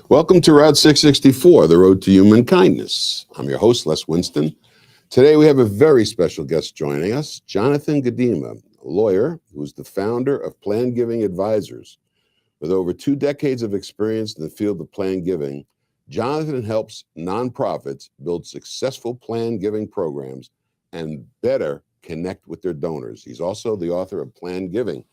Welcome to Route 664, the road to human kindness. I'm your host, Les Winston. Today we have a very special guest joining us, Jonathan Gudema, a lawyer who's the founder of Plan Giving Advisors. With over 2 decades of experience in the field of plan giving, Jonathan helps nonprofits build successful plan giving programs and better connect with their donors. He's also the author of Plan Giving,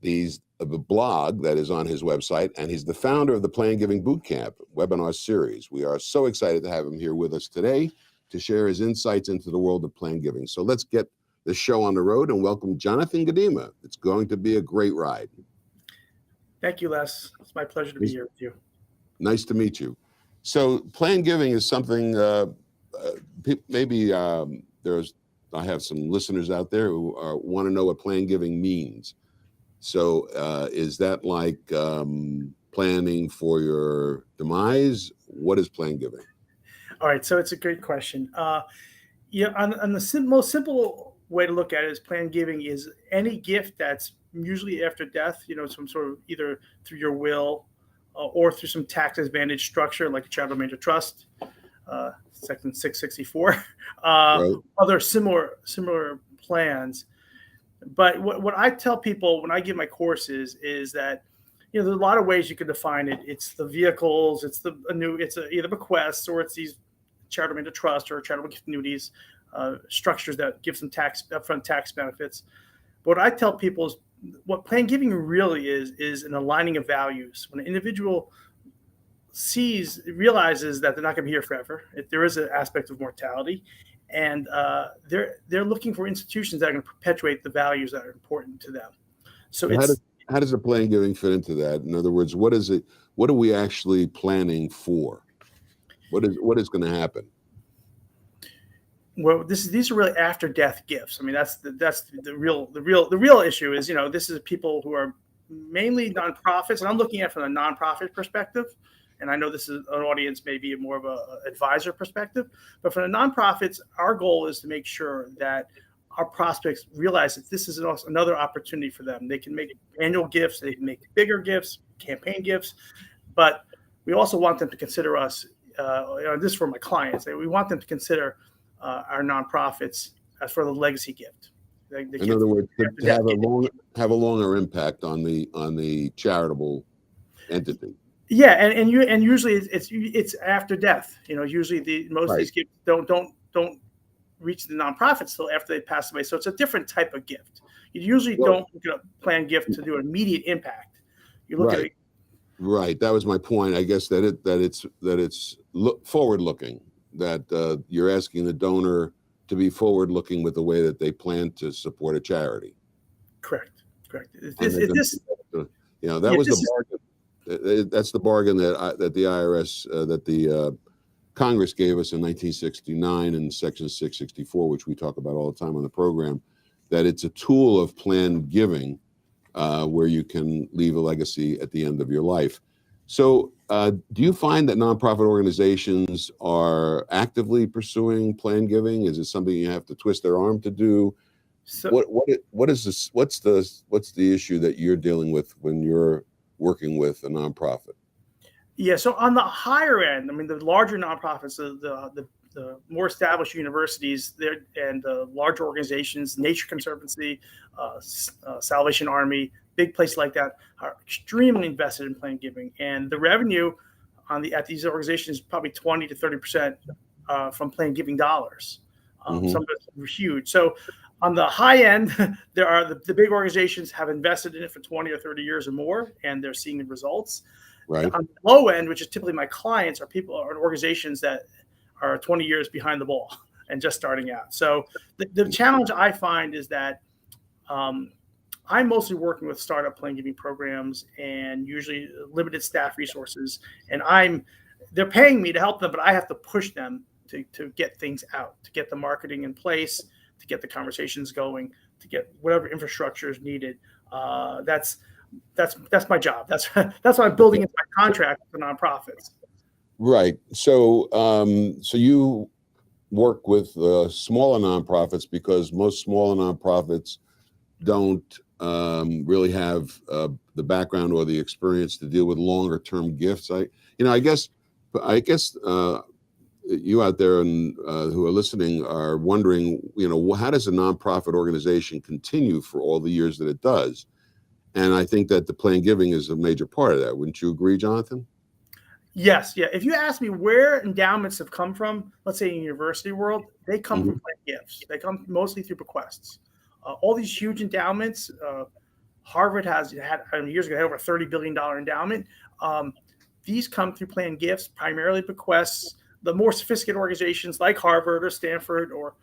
the blog that is on his website, and he's the founder of the Plan Giving Bootcamp webinar series. We are so excited to have him here with us today to share his insights into the world of plan giving. So let's get the show on the road and welcome Jonathan Gudema. It's going to be a great ride. Thank you, Les. It's my pleasure to be here with you. Nice to meet you. So plan giving is something, maybe I have some listeners out there who want to know what plan giving means. So is that like planning for your demise? What is plan giving? All right, so it's a great question. On the most simple way to look at it is plan giving is any gift that's usually after death, some sort of either through your will or through some tax advantage structure like a charitable remainder trust, Section 664, right. Other similar plans. But what I tell people when I give my courses is that, there's a lot of ways you can define it. It's the vehicles, it's either bequests, or it's these charitable remainder trust or charitable gift annuities, structures that give some upfront tax benefits. But what I tell people is what plan giving really is an aligning of values. When an individual realizes that they're not going to be here forever, there is an aspect of mortality. And they're looking for institutions that are going to perpetuate the values that are important to them. So how does the plan giving fit into that? In other words, what is it? What are we actually planning for? What is going to happen? Well, these are really after death gifts. I mean, that's the real issue is, this is people who are mainly nonprofits, and I'm looking at it from a nonprofit perspective. And I know this is an audience, maybe more of an advisor perspective, but for the nonprofits, our goal is to make sure that our prospects realize that this is another opportunity for them. They can make annual gifts, they can make bigger gifts, campaign gifts, but we also want them to consider us, this is for my clients, we want them to consider our nonprofits as for the legacy gift. In other words, to have a longer impact on the charitable entity. Yeah, and usually it's after death. Usually most of these gifts don't reach the nonprofits till after they pass away. So it's a different type of gift. You usually don't look at a planned gift to do an immediate impact. You look at it. Right. That was my point. I guess that it's forward looking. That you're asking the donor to be forward looking with the way that they plan to support a charity. Correct. That was the bargain. That's the bargain that the IRS, that the Congress gave us in 1969 in Section 664, which we talk about all the time on the program, that it's a tool of planned giving where you can leave a legacy at the end of your life. So do you find that nonprofit organizations are actively pursuing planned giving? Is it something you have to twist their arm to do? So, what is this? What's the issue that you're dealing with when you're working with a nonprofit? Yeah, so on the higher end, I mean, the larger nonprofits, the more established universities, and the larger organizations, Nature Conservancy, Salvation Army, big places like that are extremely invested in planned giving, and the revenue at these organizations is probably 20 to 30% from planned giving dollars. Some of it's huge. So on the high end, there are the big organizations have invested in it for 20 or 30 years or more, and they're seeing the results. Right. On the low end, which is typically my clients, are organizations that are 20 years behind the ball and just starting out. So the challenge I find is that I'm mostly working with startup planned giving programs and usually limited staff resources, and they're paying me to help them, but I have to push them to get things out, to get the marketing in place, to get the conversations going, to get whatever infrastructure is needed. That's my job. That's why I'm building into my contract with the nonprofits. Right. So you work with smaller nonprofits because most smaller nonprofits don't really have the background or the experience to deal with longer term gifts. I guess you out there and who are listening are wondering, how does a nonprofit organization continue for all the years that it does? And I think that the planned giving is a major part of that. Wouldn't you agree, Jonathan? Yes, yeah. If you ask me where endowments have come from, let's say in university world, they come from planned gifts. They come mostly through bequests. All these huge endowments, Harvard had years ago had over $30 billion endowment. These come through planned gifts, primarily bequests. The more sophisticated organizations like Harvard or Stanford, or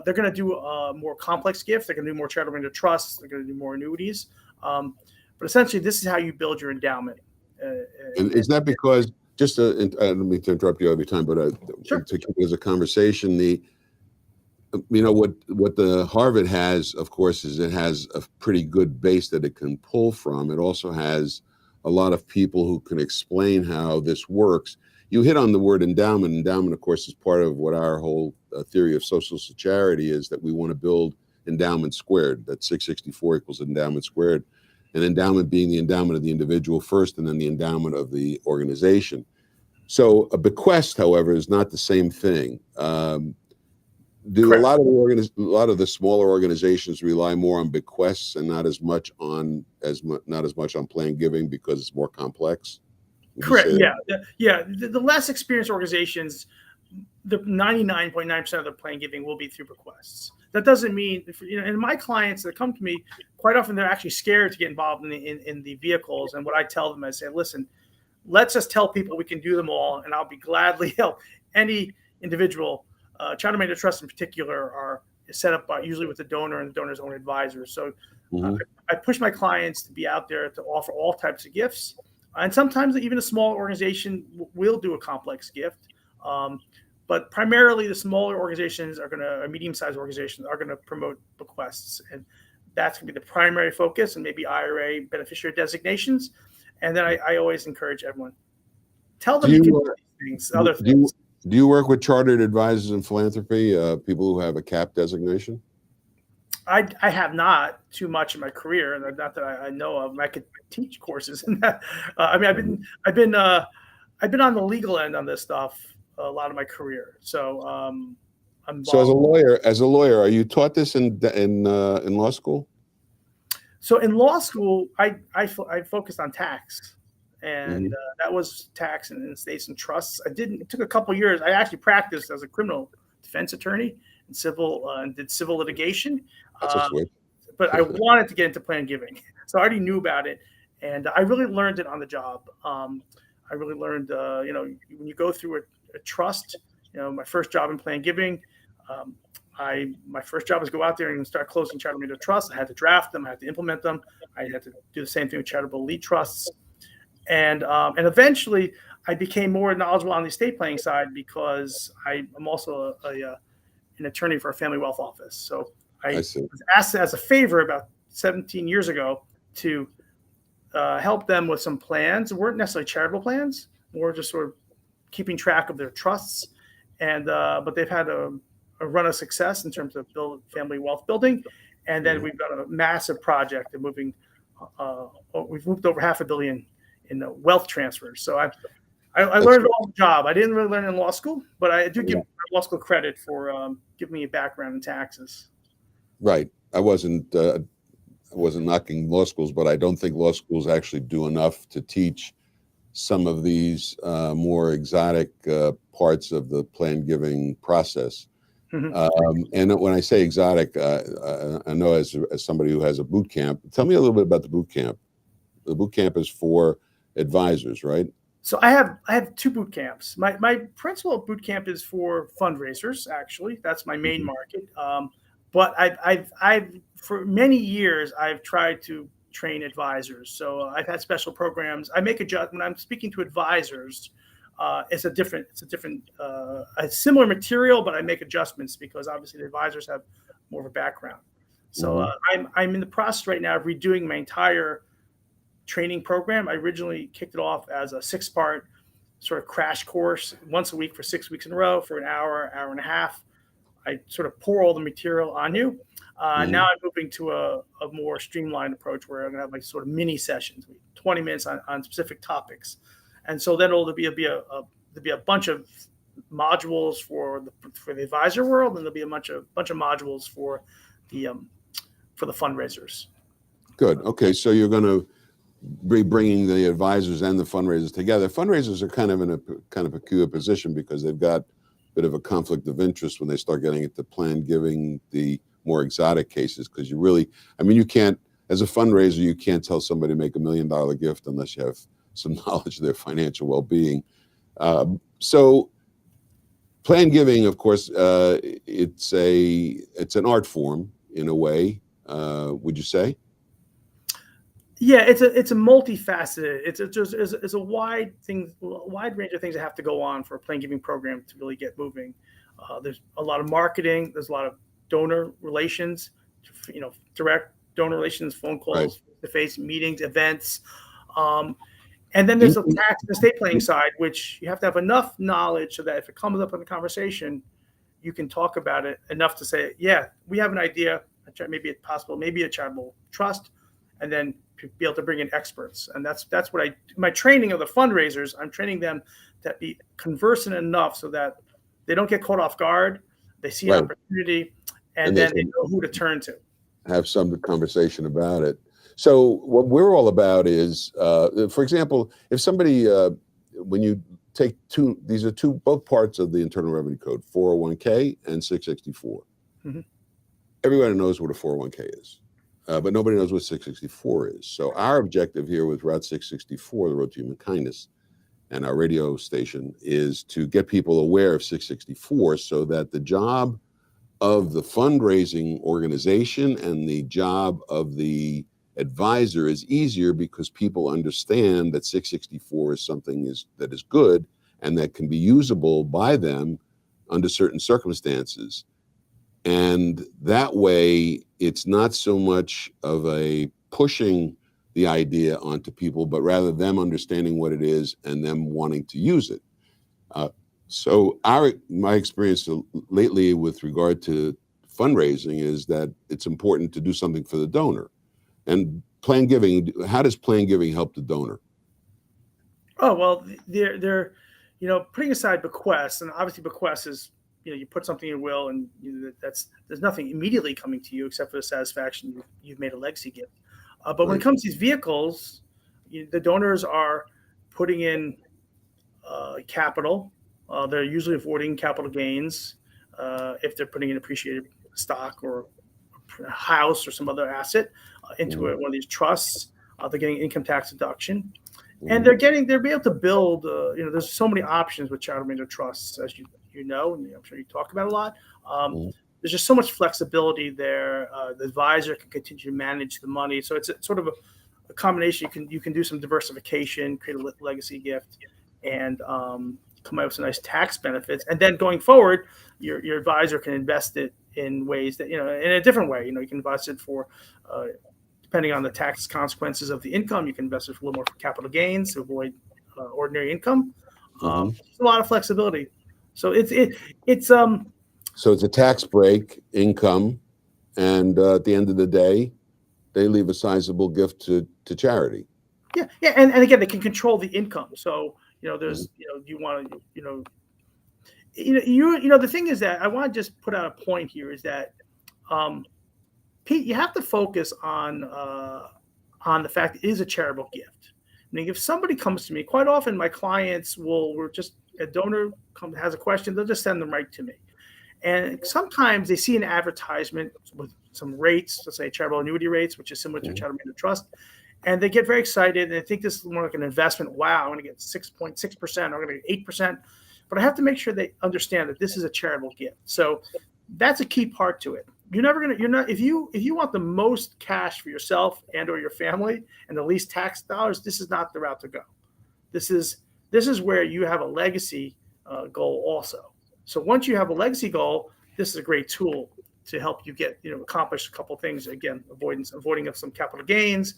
they're going to do more complex gifts. They're going to do more charitable trusts. They're going to do more annuities. But essentially, this is how you build your endowment. And is that because, just I don't mean to interrupt you every time, but Sure. to keep it as a conversation, what the Harvard has, of course, is it has a pretty good base that it can pull from. It also has a lot of people who can explain how this works. You hit on the word endowment. Endowment, of course, is part of what our whole theory of social charity is, that we want to build endowment squared. That 664 equals endowment squared. An endowment being the endowment of the individual first, and then the endowment of the organization. So a bequest, however, is not the same thing. Do Correct. a lot of the smaller organizations rely more on bequests and not as much on planned giving because it's more complex? Correct. Yeah. Yeah. The less experienced organizations, the 99.9% of their planned giving will be through bequests. That doesn't mean, and my clients that come to me, quite often they're actually scared to get involved in the vehicles. And what I tell them, I say, listen, let's just tell people we can do them all, and I'll be gladly help any individual. Charter Mandate Trust in particular is set up usually with the donor and the donor's own advisor. So I push my clients to be out there to offer all types of gifts. And sometimes even a small organization will do a complex gift. But primarily the smaller organizations medium-sized organizations are going to promote bequests. And that's going to be the primary focus, and maybe IRA beneficiary designations. And then I always encourage everyone, tell them other things. Do you work with chartered advisors in philanthropy, people who have a CAP designation? I have not too much in my career, not that I know of. I could teach courses in that. I've been on the legal end on this stuff a lot of my career. So So as a lawyer, are you taught this in law school? So in law school, I focused on tax, and that was tax and estates and trusts. It took a couple of years. I actually practiced as a criminal defense attorney and did civil litigation. But I wanted to get into planned giving, so I already knew about it, and I really learned it on the job. I really learned, when you go through a trust, my first job in planned giving, my first job was go out there and start closing charter mandate trusts. I had to draft them. I had to implement them. I had to do the same thing with charitable elite trusts. And eventually I became more knowledgeable on the estate planning side because I'm also an attorney for a family wealth office. So I was asked as a favor about 17 years ago to help them with some plans. It weren't necessarily charitable plans, more just sort of keeping track of their trusts. And but they've had a run of success in terms of family wealth building. And then we've got a massive project of we've moved over $500 million in wealth transfers. So I learned it on the job. I didn't really learn it in law school, but I do give law school credit for giving me a background in taxes. Right. I wasn't knocking law schools, but I don't think law schools actually do enough to teach some of these more exotic parts of the planned giving process. And when I say exotic, I know as somebody who has a boot camp, tell me a little bit about the boot camp. The boot camp is for advisors, right? So I have two boot camps. My principal boot camp is for fundraisers. Actually, that's my main market. But I've for many years I've tried to train advisors. So I've had special programs. I make when I'm speaking to advisors. It's a similar material, but I make adjustments because obviously the advisors have more of a background. So I'm in the process right now of redoing my entire training program. I originally kicked it off as a 6-part sort of crash course once a week for 6 weeks in a row for an hour and a half. I sort of pour all the material on you. Mhm. Now I'm moving to a more streamlined approach where I'm going to have like sort of mini sessions, 20 minutes on specific topics. And so then there'll be a bunch of modules for the advisor world, and there'll be a bunch of modules for the fundraisers. Good. Okay, so you're going to be bringing the advisors and the fundraisers together. Fundraisers are kind of in a kind of peculiar position because they've got a bit of a conflict of interest when they start getting into planned giving, the more exotic cases, because you can't, as a fundraiser, you can't tell somebody to make $1 million gift unless you have some knowledge of their financial well-being. So planned giving, of course, it's an art form in a way, would you say? Yeah, it's a multifaceted. It's a wide range of things that have to go on for a planned giving program to really get moving. There's a lot of marketing. There's a lot of donor relations, direct donor relations, phone calls, face-to-face meetings, events, and then there's the tax and estate planning side, which you have to have enough knowledge so that if it comes up in the conversation, you can talk about it enough to say, yeah, we have an idea, maybe it's possible, maybe a charitable trust, and then be able to bring in experts. And that's what my training of the fundraisers, I'm training them to be conversant enough so that they don't get caught off guard. They see an opportunity, and then they know who to turn to. Have some conversation about it. So what we're all about is, for example, if somebody, when you take these are both parts of the Internal Revenue Code, 401k and 664. Mm-hmm. Everybody knows what a 401k is. But nobody knows what 664 is. So our objective here with Route 664, the Road to Human Kindness, and our radio station is to get people aware of 664 so that the job of the fundraising organization and the job of the advisor is easier because people understand that 664 is something that is good and that can be usable by them under certain circumstances. And that way, it's not so much of a pushing the idea onto people, but rather them understanding what it is and them wanting to use it. So my experience lately with regard to fundraising is that it's important to do something for the donor. And planned giving, how does planned giving help the donor? Oh, well, they're putting aside bequests, and obviously bequests is, you put something in your will, and there's nothing immediately coming to you except for the satisfaction you've made a legacy gift. But when it comes to these vehicles, the donors are putting in capital. They're usually avoiding capital gains if they're putting in appreciated stock or a house or some other asset into one of these trusts. They're getting income tax deduction, and they're be able to build. There's so many options with charitable mandate trusts, as you know, and I'm sure you talk about a lot. There's just so much flexibility there. The advisor can continue to manage the money, so it's sort of a combination. You can do some diversification, create a legacy gift, and come out with some nice tax benefits. And then going forward, your advisor can invest it in ways that in a different way. You can invest it for depending on the tax consequences of the income. You can invest it for a little more for capital gains to avoid ordinary income. There's a lot of flexibility. So So it's a tax break income, and at the end of the day, they leave a sizable gift to charity. Yeah, and again, they can control the income. So there's you want to the thing is that I want to just put out a point here is that Pete, you have to focus on the fact it is a charitable gift. I mean, if somebody comes to me, quite often my clients a donor has a question, they'll just send them right to me. And sometimes they see an advertisement with some rates, let's say charitable annuity rates, which is similar to a charitable mandate trust. And they get very excited and they think this is more like an investment. Wow, I'm going to get 6.6%, I'm going to get 8%. But I have to make sure they understand that this is a charitable gift. So that's a key part to it. If you want the most cash for yourself and or your family and the least tax dollars, this is not the route to go. This is where you have a legacy goal also. So once you have a legacy goal, this is a great tool to help you accomplish a couple of things. Again, avoiding of some capital gains,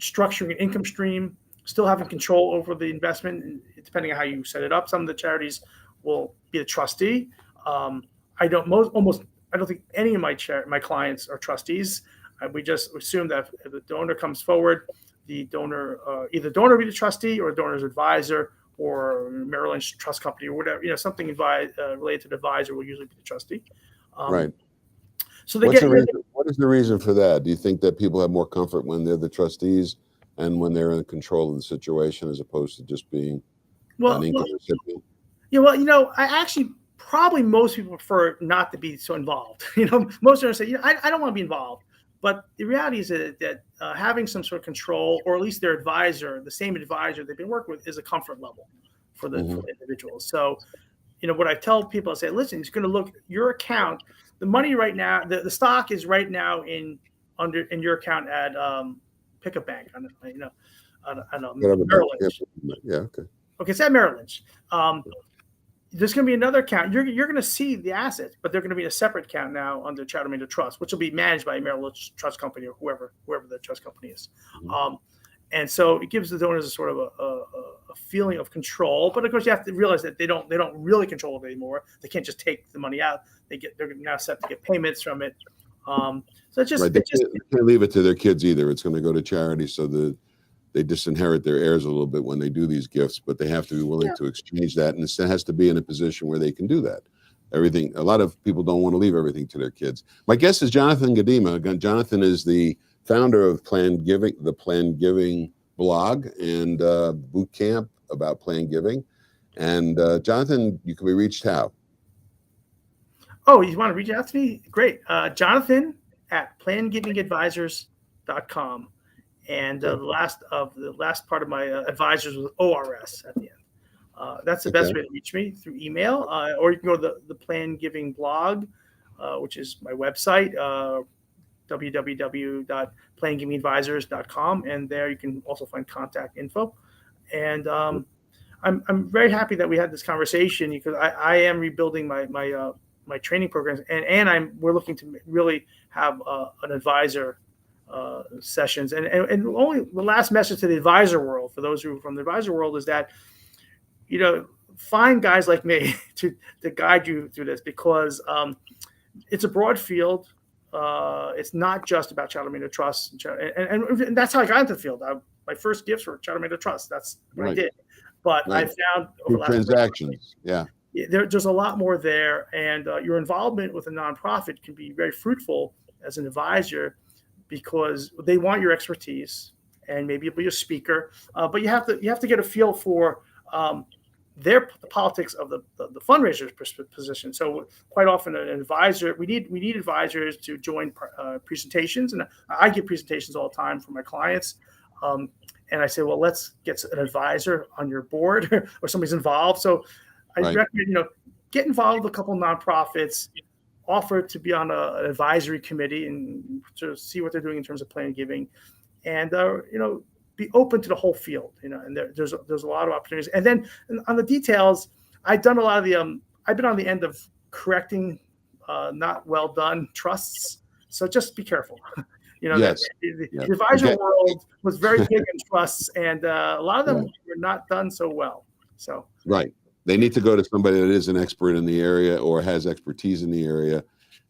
structuring an income stream, still having control over the investment, depending on how you set it up. Some of the charities will be the trustee. I don't think any of my clients are trustees. We just assume that if the donor comes forward, the donor, either the donor will be the trustee or the donor's advisor or Merrill Lynch Trust Company or whatever, something related to the advisor will usually be the trustee. Right. So they what is the reason for that? Do you think that people have more comfort when they're the trustees and when they're in control of the situation as opposed to just being an income recipient? Yeah, well, I actually probably most people prefer not to be so involved. Most of them say, I don't want to be involved. But the reality is that having some sort of control, or at least their advisor, the same advisor they've been working with, is a comfort level for the individuals. So, what I tell people, I say, listen, it's going to look your account. The money right now, the stock is right now in your account at pick a bank. I know Merrill Lynch. Yeah, okay. Okay, it's at Merrill Lynch. There's going to be another account. You're going to see the assets, but they're going to be in a separate account now under Chatham Trust, which will be managed by a Merrill Lynch Trust Company or whoever the trust company is. And so it gives the donors a sort of a feeling of control. But of course, you have to realize that they don't really control it anymore. They can't just take the money out. They're now set to get payments from it. So it's just they can't leave it to their kids either. It's going to go to charity, so they disinherit their heirs a little bit when they do these gifts, but they have to be willing to exchange that, and it has to be in a position where they can do that. A lot of people don't want to leave everything to their kids. My guest is Jonathan Gudema. Jonathan is the founder of Planned Giving, the Planned Giving blog and boot camp about planned giving. And Jonathan, you can be reached how? Oh, you want to reach out to me? Great. Jonathan at plannedgivingadvisors.com. And the last part of my advisors was ORS at the end. That's the best way to reach me, through email, or you can go to the Planned Giving blog, which is my website, www.plannedgivingadvisors.com, and there you can also find contact info. And I'm very happy that we had this conversation, because I am rebuilding my training programs, and we're looking to really have an advisor sessions, and only the last message to the advisor world, for those who are from the advisor world, is that find guys like me to guide you through this, because it's a broad field. It's not just about Chatham Trust, and that's how I got into the field. My first gifts were Chatham Trust. That's what I did. But I found over the last transactions, there's a lot more there, and your involvement with a nonprofit can be very fruitful as an advisor, because they want your expertise, and maybe you'll be a speaker, but you have to get a feel for the politics of the fundraiser's position. So quite often an advisor, we need advisors to join presentations, and I give presentations all the time for my clients. And I say, well, let's get an advisor on your board or somebody's involved. So I recommend, get involved with a couple of nonprofits, offer to be on an advisory committee and to see what they're doing in terms of planned giving, and be open to the whole field. And there's a lot of opportunities. And then on the details, I've done a lot of the I've been on the end of correcting not well done trusts. So just be careful. The advisor world was very big in trusts, and a lot of them were not done so well. So they need to go to somebody that is an expert in the area or has expertise in the area.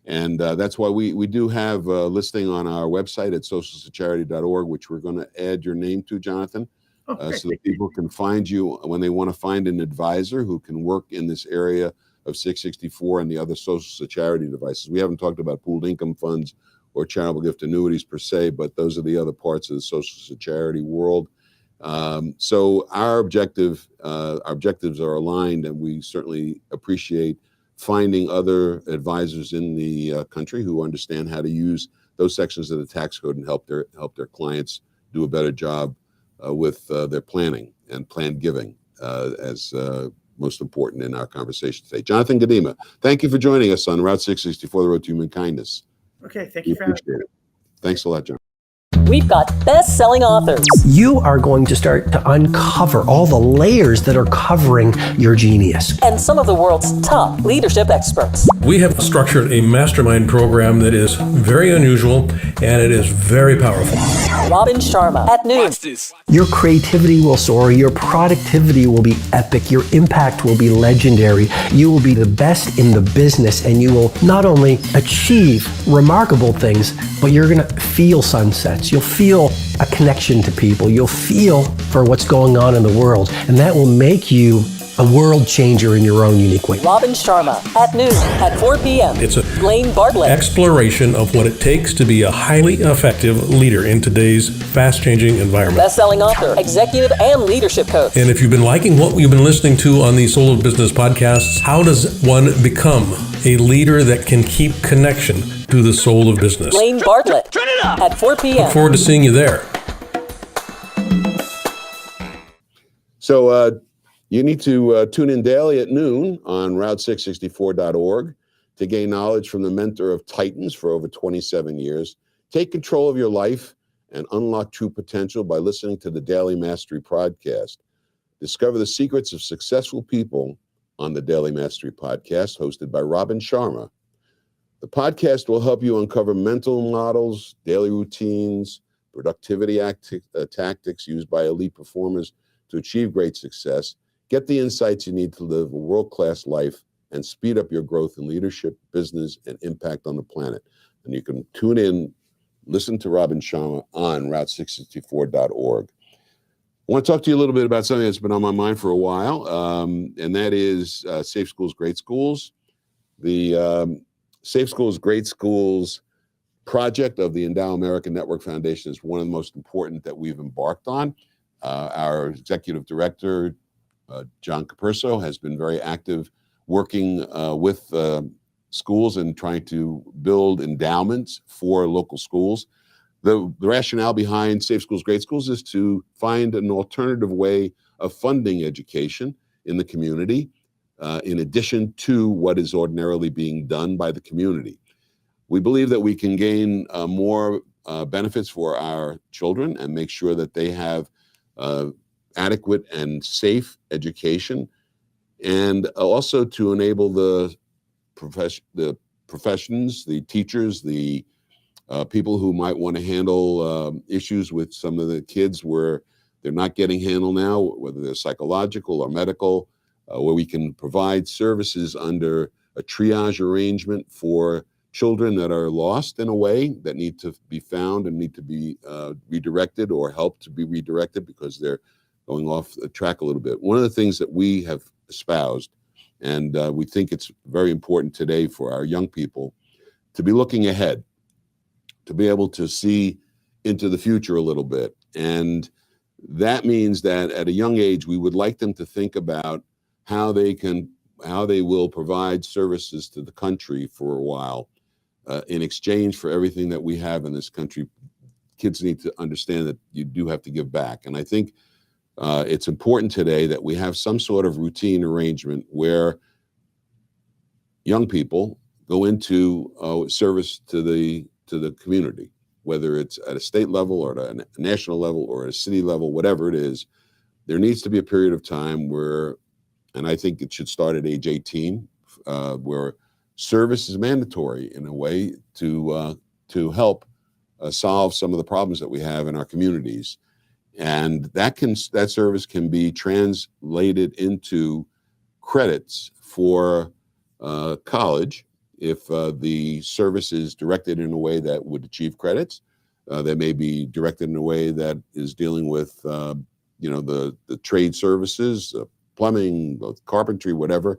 And that's why we do have a listing on our website at socialsecharity.org, which we're going to add your name to, Jonathan, so that people can find you when they want to find an advisor who can work in this area of 664 and the other social charity devices. We haven't talked about pooled income funds or charitable gift annuities per se, but those are the other parts of the social charity world. So our objectives are aligned, and we certainly appreciate finding other advisors in the country who understand how to use those sections of the tax code and help their clients do a better job with their planning and planned giving as most important in our conversation today. Jonathan Gudema, thank you for joining us on Route 664, the Road to Human Kindness. Okay, thank you for having me. Thanks a lot, John. We've got best-selling authors. You are going to start to uncover all the layers that are covering your genius. And some of the world's top leadership experts. We have structured a mastermind program that is very unusual and it is very powerful. Robin Sharma at noon. Your creativity will soar, your productivity will be epic, your impact will be legendary. You will be the best in the business, and you will not only achieve remarkable things, but you're going to feel sunsets. You'll feel a connection to people. You'll feel for what's going on in the world, and that will make you a world changer in your own unique way. Robin Sharma at noon at 4 p.m. It's a Blaine Bartlett. exploration of what it takes to be a highly effective leader in today's fast-changing environment. Best-selling author, executive, and leadership coach. And if you've been liking what you've been listening to on these Soul of Business podcasts, how does one become a leader that can keep connection to the soul of business? Blaine Bartlett at 4 p.m. Look forward to seeing you there. So you need to tune in daily at noon on Route664.org to gain knowledge from the mentor of titans for over 27 years. Take control of your life and unlock true potential by listening to the Daily Mastery Podcast. Discover the secrets of successful people on the Daily Mastery Podcast, hosted by Robin Sharma. The podcast will help you uncover mental models, daily routines, productivity tactics used by elite performers to achieve great success. Get the insights you need to live a world-class life and speed up your growth in leadership, business, and impact on the planet. And you can tune in, listen to Robin Sharma on Route664.org. I want to talk to you a little bit about something that's been on my mind for a while, and that is Safe Schools, Great Schools. The Safe Schools, Great Schools project of the Endow America Network Foundation is one of the most important that we've embarked on. Our executive director, John Capurso, has been very active working with schools and trying to build endowments for local schools. The rationale behind Safe Schools, Great Schools is to find an alternative way of funding education in the community, in addition to what is ordinarily being done by the community. We believe that we can gain more benefits for our children and make sure that they have adequate and safe education, and also to enable the professions, the teachers, the people who might want to handle issues with some of the kids where they're not getting handled now, whether they're psychological or medical, where we can provide services under a triage arrangement for children that are lost in a way, that need to be found and need to be redirected or helped to be redirected because they're going off the track a little bit. One of the things that we have espoused, and we think it's very important today for our young people, to be looking ahead, to be able to see into the future a little bit. And that means that at a young age, we would like them to think about how they will provide services to the country for a while in exchange for everything that we have in this country. Kids need to understand that you do have to give back. And I think it's important today that we have some sort of routine arrangement where young people go into service to the community, whether it's at a state level or at a national level or at a city level, whatever it is. There needs to be a period of time where, and I think it should start at age 18, where service is mandatory in a way to help solve some of the problems that we have in our communities. And that service can be translated into credits for college if the service is directed in a way that would achieve credits. They may be directed in a way that is dealing with the trade services, plumbing, carpentry, whatever.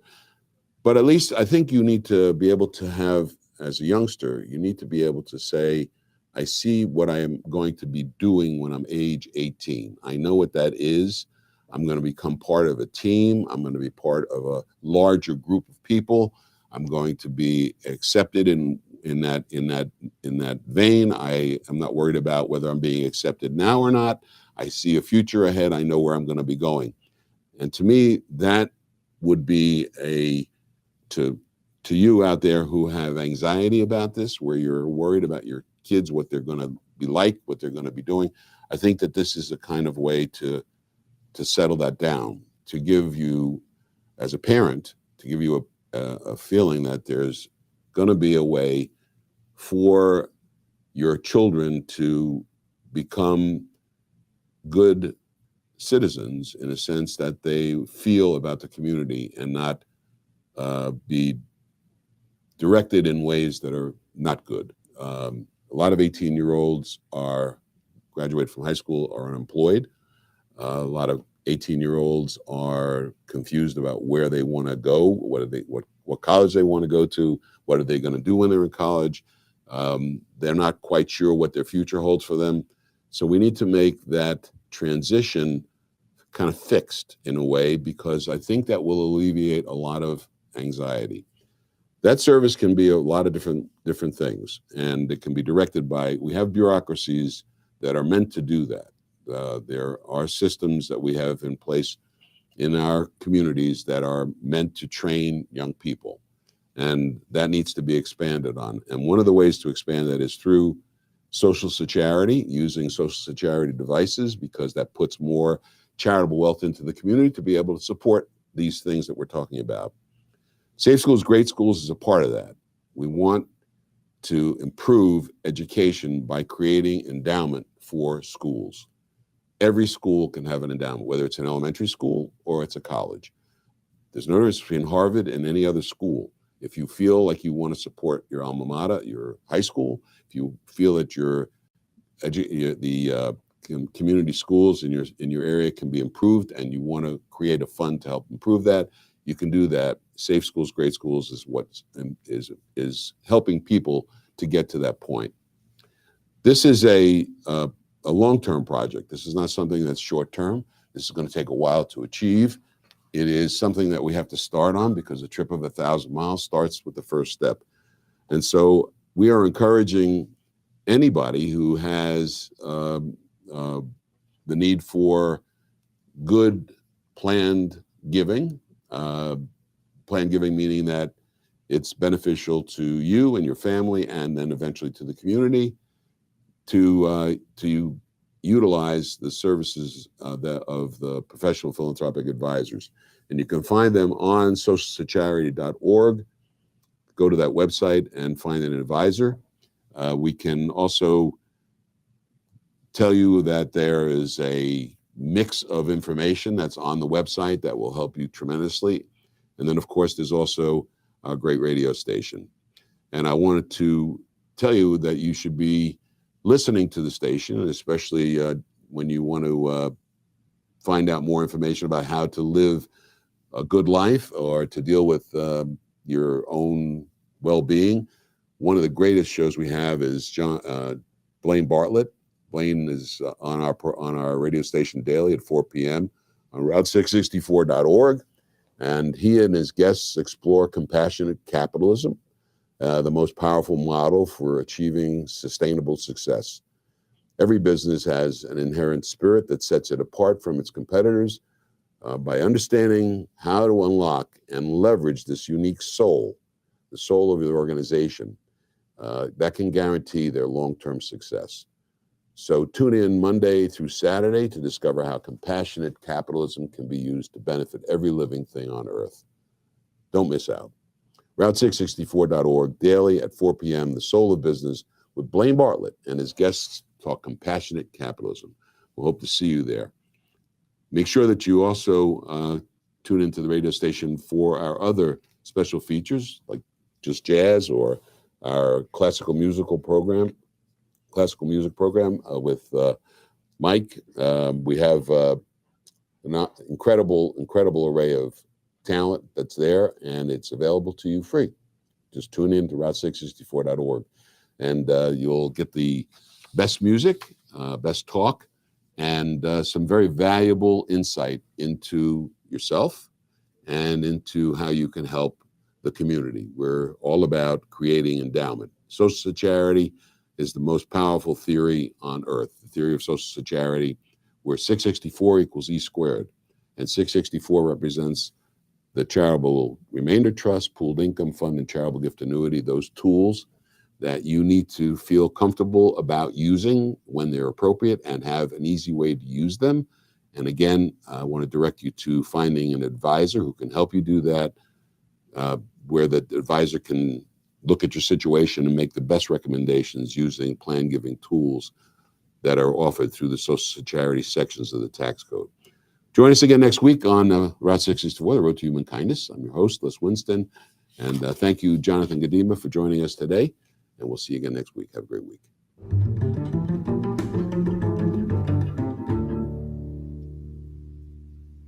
But at least I think you need to be able to have, as a youngster, you need to be able to say, I see what I am going to be doing when I'm age 18. I know what that is. I'm going to become part of a team. I'm going to be part of a larger group of people. I'm going to be accepted in that vein. I am not worried about whether I'm being accepted now or not. I see a future ahead. I know where I'm going to be going. And to me, that would be to you out there who have anxiety about this, where you're worried about your kids, what they're going to be like, what they're going to be doing. I think that this is a kind of way to settle that down, to give you, as a parent, to give you a feeling that there's going to be a way for your children to become good citizens, in a sense that they feel about the community and not be directed in ways that are not good. A lot of 18-year-olds are graduated from high school are unemployed. A lot of 18-year-olds are confused about where they want to go, what college they want to go to, what are they going to do when they're in college. They're not quite sure what their future holds for them. So we need to make that transition kind of fixed in a way, because I think that will alleviate a lot of anxiety. That service can be a lot of different things, and it can be directed by, we have bureaucracies that are meant to do that. There are systems that we have in place in our communities that are meant to train young people, and that needs to be expanded on. And one of the ways to expand that is through social charity, using social charity devices, because that puts more charitable wealth into the community to be able to support these things that we're talking about. Safe Schools, Great Schools is a part of that. We want to improve education by creating endowment for schools. Every school can have an endowment, whether it's an elementary school or it's a college. There's no difference between Harvard and any other school. If you feel like you want to support your alma mater, your high school, if you feel that the community schools in your area can be improved, and you want to create a fund to help improve that, you can do that. Safe Schools, Great Schools is what is helping people to get to that point. This is a long-term project. This is not something that's short-term. This is going to take a while to achieve. It is something that we have to start on, because a trip of 1,000 miles starts with the first step. And so we are encouraging anybody who has the need for good planned giving, planned giving meaning that it's beneficial to you and your family, and then eventually to the community, to utilize the services of the professional philanthropic advisors. And you can find them on socialcharity.org. Go to that website and find an advisor. We can also tell you that there is a mix of information that's on the website that will help you tremendously. And then, of course, there's also a great radio station. And I wanted to tell you that you should be listening to the station, and especially when you want to find out more information about how to live a good life or to deal with your own well-being. One of the greatest shows we have is Blaine Bartlett. Blaine is on our radio station daily at 4 p.m. on Route664.org. And he and his guests explore compassionate capitalism, the most powerful model for achieving sustainable success. Every business has an inherent spirit that sets it apart from its competitors. By understanding how to unlock and leverage this unique soul, the soul of your organization, that can guarantee their long-term success. So tune in Monday through Saturday to discover how compassionate capitalism can be used to benefit every living thing on Earth. Don't miss out. Route664.org, daily at 4 p.m., The Soul of Business, with Blaine Bartlett and his guests talk compassionate capitalism. We'll hope to see you there. Make sure that you also tune into the radio station for our other special features, like Just Jazz or our classical music program with Mike. We have an incredible array of talent that's there, and it's available to you free. Just tune in to Route664.org, and you'll get the best music, best talk, and some very valuable insight into yourself and into how you can help the community. We're all about creating endowment. Social charity is the most powerful theory on earth, the theory of social charity, where 664 equals E squared, and 664 represents the charitable remainder trust, pooled income fund, and charitable gift annuity, those tools that you need to feel comfortable about using when they're appropriate and have an easy way to use them. And again, I want to direct you to finding an advisor who can help you do that, where the advisor can look at your situation and make the best recommendations using plan giving tools that are offered through the Social Security sections of the tax code. Join us again next week on Route 664, the Road to Human Kindness. I'm your host, Les Winston, and thank you, Jonathan Gudema, for joining us today, and we'll see you again next week. Have a great week.